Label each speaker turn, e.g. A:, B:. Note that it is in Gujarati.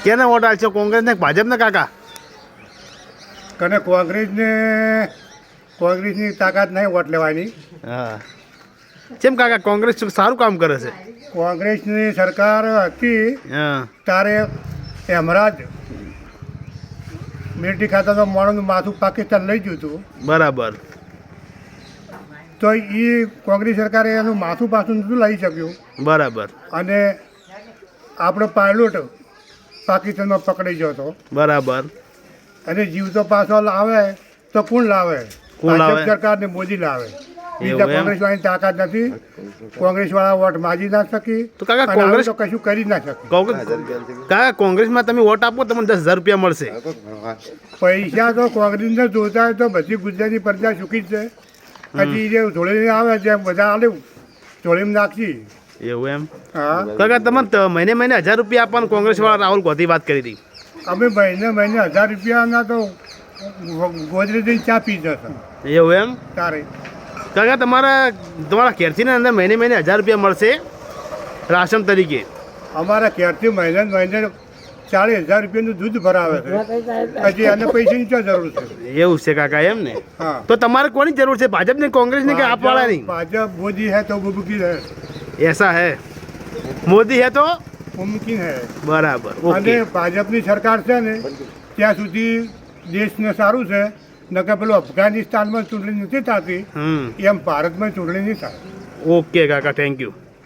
A: કેને વોટ આવશે, કોંગ્રેસ ને ભાજપને કાકા?
B: કને કોંગ્રેસની તાકાત નહીં વોટ લેવાની.
A: હા, કેમ કાકા? કોંગ્રેસ સારું કામ કરે છે.
B: કોંગ્રેસની સરકાર હતી
A: હા
B: ત્યારે હેમરાજ મિલિટરી ખાતાનું માણસનું માથું પાકિસ્તાન લઈ ગયું હતું,
A: બરાબર.
B: તો એ કોંગ્રેસ સરકારે એનું માથું પાછું નહોતું લઈ શક્યું,
A: બરાબર
B: અને આપણો પાયલોટ પાકિસ્તાનમાં પકડાઈ ગયો હતો.
A: બરાબર.
B: અને જીવતો પાછો લાવે તો કોણ લાવે?
A: કોણ લાવે?
B: ભાજપ સરકાર ને મોદી લાવે. બીજા
A: એવું એમ?
B: કોંગ્રેસ વાળાની તાકાત નથી. કોંગ્રેસ વાળા વોટ માજી ના શકી,
A: તો કાકા
B: અને
A: કોંગ્રેસ
B: હવે તો કશું કરી ના શકી.
A: કાકા કોંગ્રેસમાં તમે વોટ આપો તમને 10,000 રૂપિયા મળશે.
B: પૈસા તો કોંગ્રેસને જોતા હોય તો બધી ગુજરાતી પ્રજા સુખી જ છે. પછી જે ધોળીને આવે જેમ બધા આલે ધોળીમાં નાખી.
A: એવું એમ?
B: હા,
A: કાકા તમે મહિને 1,000 રૂપિયા આપવાનું કોંગ્રેસ વાળા રાહુલ ગાંધી વાત કરી હતી.
B: અમે મહિને 1,000 રૂપિયાના તો ગોદરેજ ચા પી જશે
A: એવું એમ?
B: તારે.
A: કાકા તમારા ઘેરથી અંદર મહિને 1,000 રૂપિયા મળશે રાશન તરીકે.
B: અમારા ઘેરથી મહિને 40,000 રૂપિયાનું દૂધ ભરાવે છે. હજી આને પૈસાની શું જરૂર છે?
A: એવું છે કાકા, એમ ને?
B: હા,
A: તો તમારે કોની જરૂર છે, ભાજપની, કોંગ્રેસની કે આપવાળાની?
B: भाजपा मोदी है तो मुमकिन है,
A: એસા હે, મોદી હે તો
B: मुमकिन है.
A: બરાબર.
B: અને
A: ઓકે.
B: ભાજપની સરકાર છે ને ત્યાં સુધી દેશને સારું છે. નકર પેલું અફઘાનિસ્તાનમાં ચૂંટણી નથી થતી
A: હમ
B: એમ ભારતમાં ચૂંટણી નહીં થાય.
A: ઓકે કાકા, થેન્ક યુ.